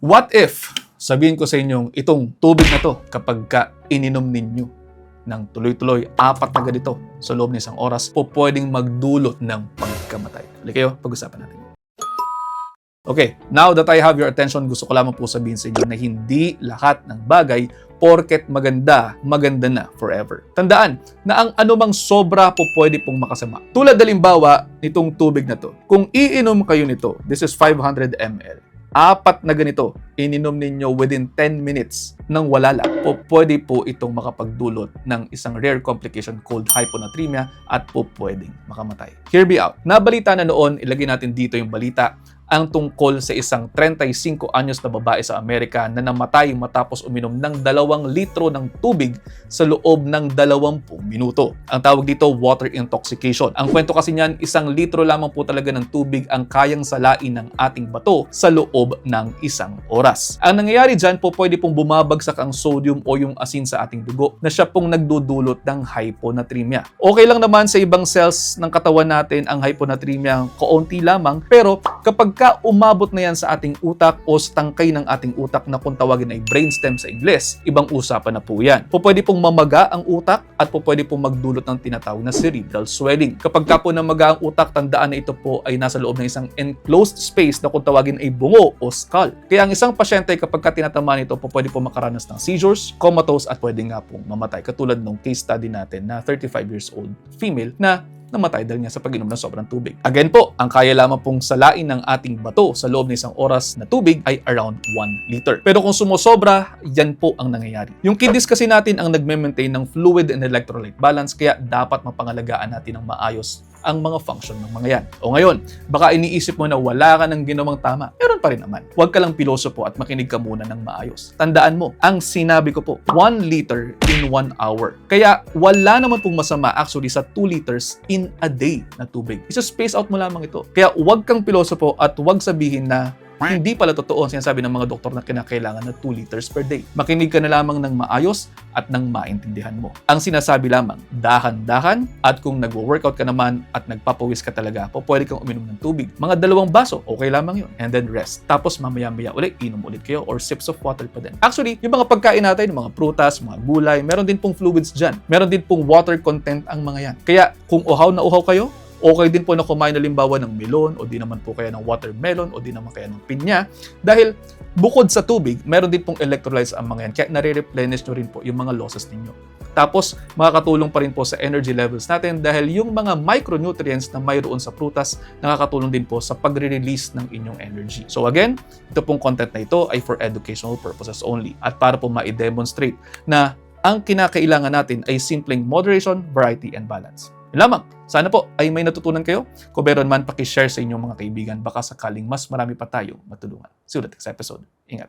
What if, sabihin ko sa inyong itong tubig na to kapag ininom ninyo ng tuloy-tuloy, 4 na ganito sa loob ng 1 oras, pwedeng magdulot ng pagkamatay. Halika kayo, pag-usapan natin. Okay, now that I have your attention, gusto ko lamang po sabihin sa inyo na hindi lahat ng bagay porket maganda, maganda na forever. Tandaan na ang anumang sobra po pwede pong makasama. Tulad halimbawa nitong tubig na to. Kung iinom kayo nito, this is 500 ml. 4 na ganito, ininom ninyo within 10 minutes nang wala lang, pwede po itong makapagdulot ng isang rare complication called hyponatremia at pwedeng makamatay. Hear me out. Nabalita na noon, ilagay natin dito yung balita, ang tungkol sa isang 35 anyos na babae sa Amerika na namatay matapos uminom ng 2 litro ng tubig sa loob ng 20 minuto. Ang tawag dito, water intoxication. Ang kwento kasi niyan, 1 litro lamang po talaga ng tubig ang kayang salain ng ating bato sa loob ng 1 oras. Ang nangyayari dyan po, pwede pong bumabagsak ang sodium o yung asin sa ating dugo na siya pong nagdudulot ng hyponatremia. Okay lang naman sa ibang cells ng katawan natin ang hyponatremia, kaunti lamang, pero kapag umabot na yan sa ating utak o sa tangkay ng ating utak na kung tawagin ay brainstem sa Ingles, ibang usapan na po yan. Pwede pong mamaga ang utak at pwede pong magdulot ng tinatawag na cerebral swelling. Kapag po namaga ang utak, tandaan na ito po ay nasa loob ng isang enclosed space na kung tawagin ay bungo o skull. Kaya ang isang pasyente kapag tinatamaan ito, pwede pong makaranas ng seizures, comatose at pwede nga pong mamatay. Katulad ng case study natin na 35 years old female na namatay dahil niya sa pag-inom ng sobrang tubig. Again po, ang kaya lamang pong salain ng ating bato sa loob ng 1 oras na tubig ay around 1 liter. Pero kung sumosobra, yan po ang nangyayari. Yung kidneys kasi natin ang nagme-maintain ng fluid and electrolyte balance, kaya dapat mapangalagaan natin ng maayos ang mga function ng mga yan. O ngayon, baka iniisip mo na wala ka ng ginawang tama. Meron pa rin naman. Huwag ka lang piloso po at makinig ka muna ng maayos. Tandaan mo, ang sinabi ko po, 1 liter in 1 hour. Kaya wala naman pong masama actually sa 2 liters in a day na tubig. Isa-space out mo lamang ito. Kaya huwag kang piloso po at huwag sabihin na hindi pala totoo ang sinasabi ng mga doktor na kinakailangan na 2 liters per day. Makinig ka na lamang ng maayos at ng maintindihan mo. Ang sinasabi lamang, dahan-dahan at kung nag-workout ka naman at nagpapawis ka talaga, pwede kang uminom ng tubig. Mga 2 baso, okay lamang yun. And then rest. Tapos mamaya-maya ulit, inom ulit kayo or sips of water pa din. Actually, yung mga pagkain natin, mga prutas, mga gulay, meron din pong fluids dyan. Meron din pong water content ang mga yan. Kaya kung uhaw na uhaw kayo, okay din po na kumain halimbawa ng melon o di naman po kaya ng watermelon o di naman kaya ng pinya dahil bukod sa tubig, meron din pong electrolytes ang mga yan kaya nare-replenish nyo rin po yung mga losses ninyo. Tapos, makakatulong pa rin po sa energy levels natin dahil yung mga micronutrients na mayroon sa prutas nakakatulong din po sa pagre-release ng inyong energy. So again, ito pong content na ito ay for educational purposes only at para po ma-demonstrate na ang kinakailangan natin ay simpleng moderation, variety, and balance. Yun lamang. Sana po ay may natutunan kayo. Kung meron man, pakishare sa inyong mga kaibigan. Baka sakaling mas marami pa tayo matulungan. See you ulit sa episode. Ingat.